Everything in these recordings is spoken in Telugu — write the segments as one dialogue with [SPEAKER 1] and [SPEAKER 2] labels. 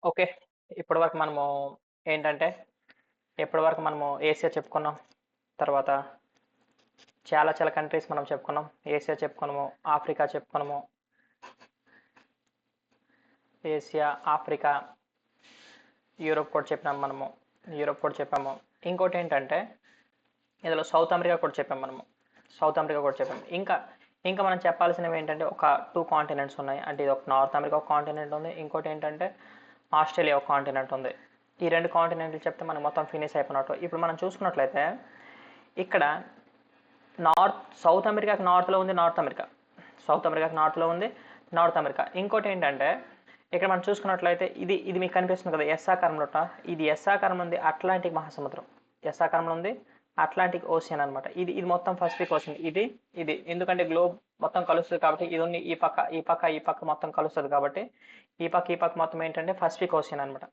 [SPEAKER 1] ఓకే. ఇప్పటివరకు మనము ఏంటంటే, ఇప్పటివరకు మనము ఏసియా చెప్పుకున్నాం. తర్వాత చాలా చాలా కంట్రీస్ మనం చెప్పుకున్నాం. ఏసియా చెప్పుకున్నాము, ఆఫ్రికా చెప్పుకున్నాము. ఏసియా, ఆఫ్రికా, యూరోప్ కూడా చెప్పినాం మనము. యూరోప్ కూడా చెప్పాము. ఇంకోటి ఏంటంటే, ఇందులో సౌత్ అమెరికా కూడా చెప్పాము మనము. సౌత్ అమెరికా కూడా చెప్పాము. ఇంకా ఇంకా మనం చెప్పాల్సినవి ఏంటంటే, ఒక 2 కాంటినెంట్స్ ఉన్నాయి. అంటే ఇది ఒక నార్త్ అమెరికా ఒక కాంటినెంట్ ఉంది. ఇంకోటి ఏంటంటే, ఆస్ట్రేలియా ఒక కాంటినెంట్ ఉంది. ఈ 2 కాంటినెంట్లు చెప్తే మనకు మొత్తం ఫినిష్ అయిపోయినట్టు. ఇప్పుడు మనం చూసుకున్నట్లయితే ఇక్కడ సౌత్ అమెరికాకి నార్త్లో ఉంది నార్త్ అమెరికా. సౌత్ అమెరికాకి నార్త్లో ఉంది నార్త్ అమెరికా. ఇంకోటి ఏంటంటే ఇక్కడ మనం చూసుకున్నట్లయితే ఇది ఇది మీకు కనిపిస్తుంది కదా ఎస్ ఆకారంలో. ఇది ఎస్ ఆకారంలో ఉంది అట్లాంటిక్ మహాసముద్రం. ఎస్ ఆకారంలో ఉంది అట్లాంటిక్ ఓషన్ అనమాట. ఇది ఇది మొత్తం పసిఫిక్ ఓషన్. ఇది ఇది ఎందుకంటే గ్లోబ్ మొత్తం కలుస్తుంది కాబట్టి ఇది ఉంది ఈ పక్క ఈ పక్క ఈ పక్క మొత్తం కలుస్తుంది కాబట్టి ఈ పక్క మొత్తం ఏంటంటే పసిఫిక్ ఓషన్ అనమాట.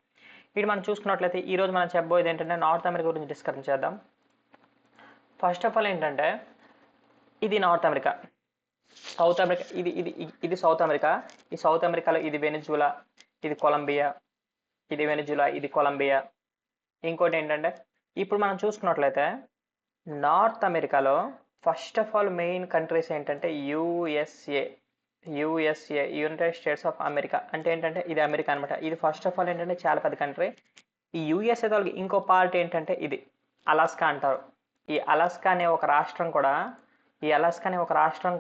[SPEAKER 1] ఇది మనం చూసుకున్నట్లయితే ఈ రోజు మనం చెప్పబోయేది ఏంటంటే నార్త్ అమెరికా గురించి డిస్కస్ చేద్దాం. ఫస్ట్ ఆఫ్ ఆల్ ఏంటంటే ఇది నార్త్ అమెరికా. సౌత్ అమెరికా ఇది ఇది ఇది సౌత్ అమెరికా. ఈ సౌత్ అమెరికాలో ఇది వెనిజులా, ఇది కొలంబియా, ఇది వెనిజులా, ఇది కొలంబియా. ఇంకోటి ఏంటంటే ఇప్పుడు మనం చూసుకున్నట్లయితే నార్త్ అమెరికాలో first of all main countries ఏంటంటే USA. United States of America అంటే ఏంటంటే ఇది అమెరికా అనమాట. ఇది ఫస్ట్ ఆఫ్ ఆల్ ఏంటంటే చాలా పెద్ద కంట్రీ. ఈ యుఎస్ఏ తోలికి ఇంకో పార్ట్ ఏంటంటే ఇది అలాస్కా అంటారు. ఈ అలాస్కా అనే ఒక రాష్ట్రం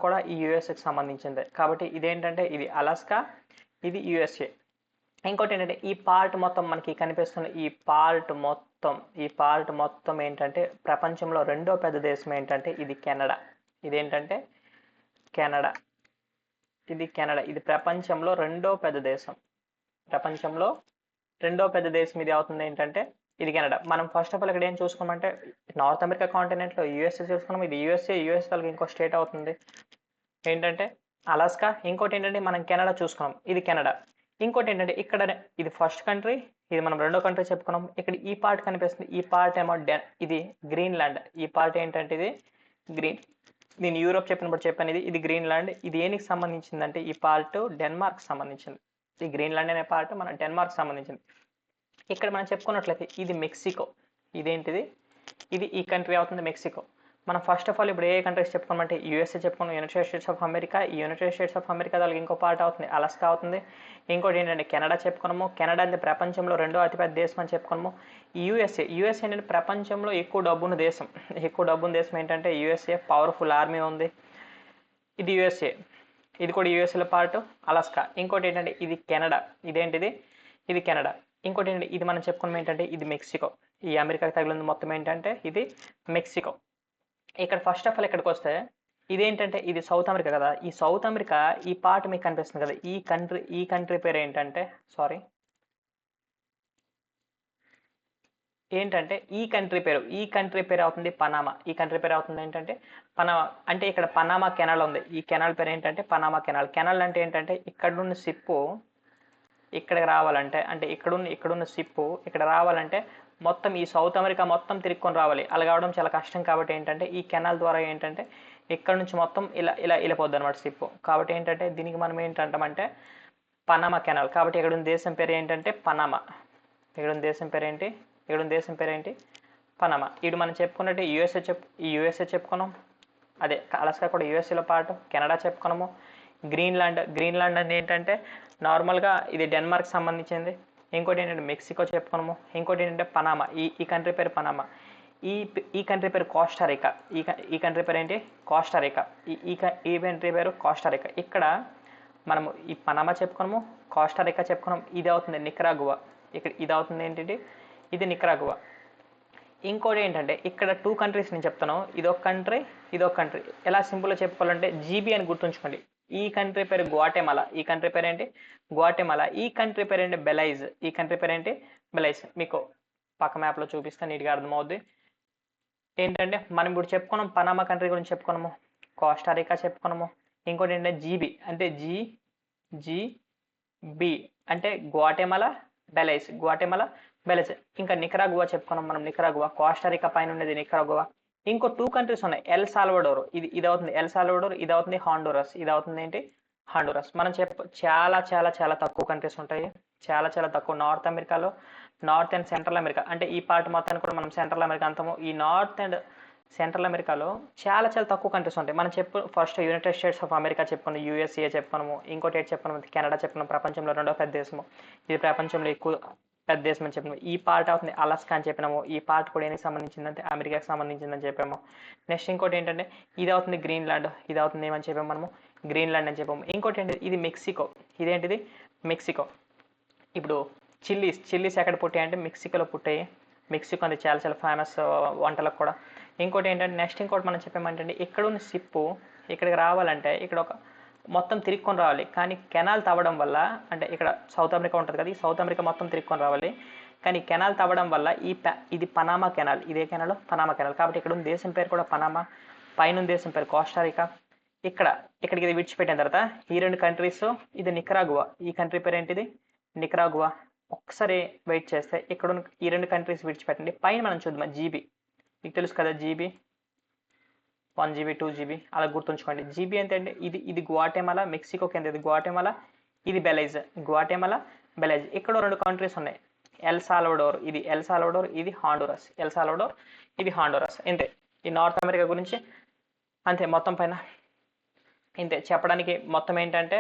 [SPEAKER 1] కూడా ఈ యుఎస్ఏకి సంబంధించింది. కాబట్టి ఇదేంటంటే ఇది అలాస్కా, ఇది యుఎస్ఏ. ఇంకోటి ఏంటంటే ఈ పార్ట్ మొత్తం మనకి కనిపిస్తున్న ఈ పార్ట్ మొత్తం ఏంటంటే ప్రపంచంలో రెండో పెద్ద దేశం ఏంటంటే ఇది కెనడా. ఇదేంటంటే కెనడా. ఇది ప్రపంచంలో రెండో పెద్ద దేశం. ఇది అవుతుంది ఏంటంటే ఇది కెనడా. మనం ఫస్ట్ ఆఫ్ ఆల్ ఇక్కడ ఏం చూసుకున్నామంటే నార్త్ అమెరికా కాంటినెంట్లో యుఎస్ఏ చూసుకున్నాం. ఇది యుఎస్ఏ ఇంకో స్టేట్ అవుతుంది ఏంటంటే అలాస్కా. ఇంకోటి ఏంటంటే మనం కెనడా చూసుకున్నాం. ఇది కెనడా. ఇంకోటి ఏంటంటే ఇక్కడ ఇది ఫస్ట్ కంట్రీ, ఇది మనం రెండో కంట్రీ చెప్పుకున్నాం. ఇక్కడ ఈ పార్ట్ కనిపిస్తుంది. ఈ పార్ట్ ఏమో ఇది గ్రీన్లాండ్. ఈ పార్ట్ ఏంటంటే ఇది గ్రీన్. నేను యూరోప్ చెప్పినప్పుడు చెప్పాను ఇది గ్రీన్లాండ్. ఇది దేనికి సంబంధించిందంటే ఈ పార్ట్ డెన్మార్క్ సంబంధించింది. ఈ గ్రీన్లాండ్ అనే పార్ట్ మన డెన్మార్క్ సంబంధించింది. ఇక్కడ మనం చెప్పుకున్నట్లయితే ఇది మెక్సికో. ఇదేంటిది ఇది ఈ కంట్రీ అవుతుంది మెక్సికో. మనం ఫస్ట్ ఆఫ్ ఆల్ ఇప్పుడు ఏ కంట్రీస్ చెప్పుకోమంటే యూఎస్ఏ చెప్పుకున్నాం, యునైటెడ్ స్టేట్స్ ఆఫ్ అమెరికా. ఈ యునైటెడ్ స్టేట్స్ ఆఫ్ అమెరికా దానికి ఇంకో పార్ట్ అవుతుంది అలాస్కా అవుతుంది. ఇంకోటి ఏంటంటే కెనడా చెప్పుకున్నాము. కెనడా అంటే ప్రపంచంలో రెండో అతిపెద్ద దేశం అని చెప్పుకున్నాము. యుఎస్ఏ ఏంటంటే ప్రపంచంలో ఎక్కువ డబ్బున్న దేశం ఏంటంటే యుఎస్ఏ. పవర్ఫుల్ ఆర్మీ ఉంది. ఇది యుఎస్ఏ. ఇది కూడా యుఎస్ఏలో పార్ట్ అలాస్కా. ఇంకోటి ఏంటంటే ఇది కెనడా. ఇది కెనడా. ఇంకోటి ఏంటంటే ఇది మనం చెప్పుకున్నాం ఏంటంటే ఇది మెక్సికో. ఈ అమెరికాకి తగిలింది మొత్తం ఏంటంటే ఇది మెక్సికో. ఇక్కడ ఫస్ట్ ఆఫ్ ఆల్ ఇక్కడికి వస్తే ఇదేంటంటే ఇది సౌత్ అమెరికా కదా. ఈ సౌత్ అమెరికా ఈ పార్ట్ మీకు కనిపిస్తుంది కదా. ఈ కంట్రీ పేరు ఏంటంటే ఈ కంట్రీ పేరు అవుతుంది పనామా. ఈ కంట్రీ పేరు అవుతుంది ఏంటంటే పనామా. అంటే ఇక్కడ పనామా కెనాల్ ఉంది. ఈ కెనాల్ పేరు ఏంటంటే పనామా కెనాల్. కెనాల్ అంటే ఏంటంటే ఇక్కడున్న షిప్ ఇక్కడికి రావాలంటే అంటే ఇక్కడున్న షిప్ ఇక్కడ రావాలంటే మొత్తం ఈ సౌత్ అమెరికా మొత్తం తిరుక్కొని రావాలి. అలా కావడం చాలా కష్టం కాబట్టి ఏంటంటే ఈ కెనాల్ ద్వారా ఏంటంటే ఇక్కడ నుంచి మొత్తం ఇలా వెళ్ళిపోద్ది అనమాట షిప్. కాబట్టి ఏంటంటే దీనికి మనం ఏంటంటామంటే పనామా కెనాల్. కాబట్టి ఇక్కడ ఉన్న దేశం పేరు ఏంటంటే పనామా. ఇక్కడ ఉన్న దేశం పేరు ఏంటి పనామా. ఇది మనం చెప్పుకున్నట్టు యుఎస్ఏ చెప్పుకున్నాం. అదే అలాస్కా కూడా యుఎస్ఏలో పార్ట్. కెనడా చెప్పుకున్నాము. గ్రీన్లాండ్ అనేది ఏంటంటే నార్మల్గా ఇది డెన్మార్క్ సంబంధించింది. ఇంకోటి ఏంటంటే మెక్సికో చెప్పుకున్నాము. ఇంకోటి ఏంటంటే పనామా. ఈ కంట్రీ పేరు పనామా. ఈ కంట్రీ పేరు కోస్టారికా. ఈ కంట్రీ పేరు ఏంటి కోస్టారికా. ఈ కంట్రీ పేరు కోస్టారికా. ఇక్కడ మనము ఈ పనామా చెప్పుకున్నాము, కోస్టారికా చెప్పుకున్నాం. ఇది అవుతుంది నికరాగువా. ఇక్కడ ఇది అవుతుంది ఏంటి ఇది నికరాగువా. ఇంకోటి ఏంటంటే ఇక్కడ 2 కంట్రీస్ నేను చెప్తాను. ఇదొక కంట్రీ. ఎలా సింపుల్గా చెప్పుకోవాలంటే జీబీ అని గుర్తుంచుకోండి. ఈ కంట్రీ పేరు గ్వాటెమాలా. ఈ కంట్రీ పేరు ఏంటి గ్వాటెమాలా. ఈ కంట్రీ పేరు ఏంటి బెలైజ్. మీకు పక్క మ్యాప్లో చూపిస్తే నీట్గా అర్థమవుద్ది. ఏంటంటే మనం ఇప్పుడు చెప్పుకున్నాం పనామా కంట్రీ గురించి చెప్పుకున్నాము, కోస్టారికా చెప్పుకున్నాము. ఇంకోటి ఏంటంటే జీబీ అంటే జీబీ అంటే గ్వాటెమాలా బెలైజ్. ఇంకా నికరాగువా చెప్పుకున్నాం మనం. నికరాగువా కోస్టారికా పైన ఉండేది నికరాగువా. ఇంకో 2 కంట్రీస్ ఉన్నాయి. L Salvador. ఇది అవుతుంది ఎల్ సాల్వడోర్. ఇది అవుతుంది హాండురస్. ఇది అవుతుంది ఏంటి హాండురస్. మనం చాలా చాలా చాలా తక్కువ కంట్రీస్ ఉంటాయి. చాలా చాలా తక్కువ. నార్త్ అమెరికాలో, నార్త్ అండ్ సెంట్రల్ అమెరికా అంటే ఈ పార్ట్ మొత్తాన్ని కూడా మనం సెంట్రల్ అమెరికా అంటాము. ఈ నార్త్ అండ్ సెంట్రల్ అమెరికాలో చాలా చాలా తక్కువ కంట్రీస్ ఉంటాయి. మనం first United States of America చెప్పుకున్నాం, యూఎస్ఏ చెప్పుకున్నాము, ఇంకోటి ఏంటి చెప్పుకున్నాం, కెనడా చెప్పుకున్నాం, ప్రపంచంలో రెండో పెద్ద దేశము, ఇది ప్రపంచంలో ఎక్కువ పెద్ద దేశం అని చెప్పినాము. ఈ పార్ట్ అవుతుంది అలాస్కా అని చెప్పినాము. ఈ పార్ట్ కూడా ఏనికి సంబంధించిందంటే అమెరికాకి సంబంధించిందని చెప్పాము. నెక్స్ట్ ఇంకోటి ఏంటంటే ఇది అవుతుంది గ్రీన్లాండ్, ఇది అవుతుంది ఏమని చెప్పాము మనము, గ్రీన్లాండ్ అని చెప్పాము. ఇంకోటి ఏంటి, ఇది మెక్సికో, ఇదేంటిది మెక్సికో. ఇప్పుడు చిల్లీస్ ఎక్కడ పుట్టాయి అంటే మెక్సికోలో పుట్టాయి. మెక్సికో అనేది చాలా చాలా ఫేమస్ వంటలకు కూడా. ఇంకోటి ఏంటంటే నెక్స్ట్ ఇంకోటి మనం చెప్పామంటే ఇక్కడ ఉన్న షిప్పు ఇక్కడికి రావాలంటే ఇక్కడ ఒక మొత్తం తిరుక్కొని రావాలి. కానీ కెనాల్ తవ్వడం వల్ల, అంటే ఇక్కడ సౌత్ అమెరికా ఉంటుంది కదా, ఈ సౌత్ అమెరికా మొత్తం తిరుక్కొని రావాలి. కానీ కెనాల్ తవ్వడం వల్ల ఇది పనామా కెనాల్, ఇదే కెనాల్ పనామా కెనాల్. కాబట్టి ఇక్కడ ఉన్న దేశం పేరు కూడా పనామా, పైన దేశం పేరు కోస్టారికా. ఇక్కడికి ఇది విడిచిపెట్టిన తర్వాత ఈ రెండు కంట్రీస్, ఇది నికరాగువా, ఈ కంట్రీ పేరు ఏంటిది నికరాగువా. ఒక్కసారి వెయిట్ చేస్తే ఇక్కడ ఉన్న ఈ రెండు కంట్రీస్ విడిచిపెట్టండి. పైన మనం చూద్దాం జీబీ, మీకు తెలుసు కదా జీబీ, 1 GB 2 GB అలా గుర్తుంచుకోండి. జీబీ అంటే ఇది గ్వాటెమాలా, మెక్సికో కింద ఇది గ్వాటెమాలా, ఇది బెలైజ్. గ్వాటెమాలా, బెలైజ్. ఇక్కడ రెండు కంట్రీస్ ఉన్నాయి, ఎల్ సాల్వడోర్, ఇది హాండురస్. ఎల్ సాల్వడోర్, ఇది హాండురస్. ఇంతే ఈ నార్త్ అమెరికా గురించి అంతే. మొత్తం పైన ఇంతే చెప్పడానికి మొత్తం ఏంటంటే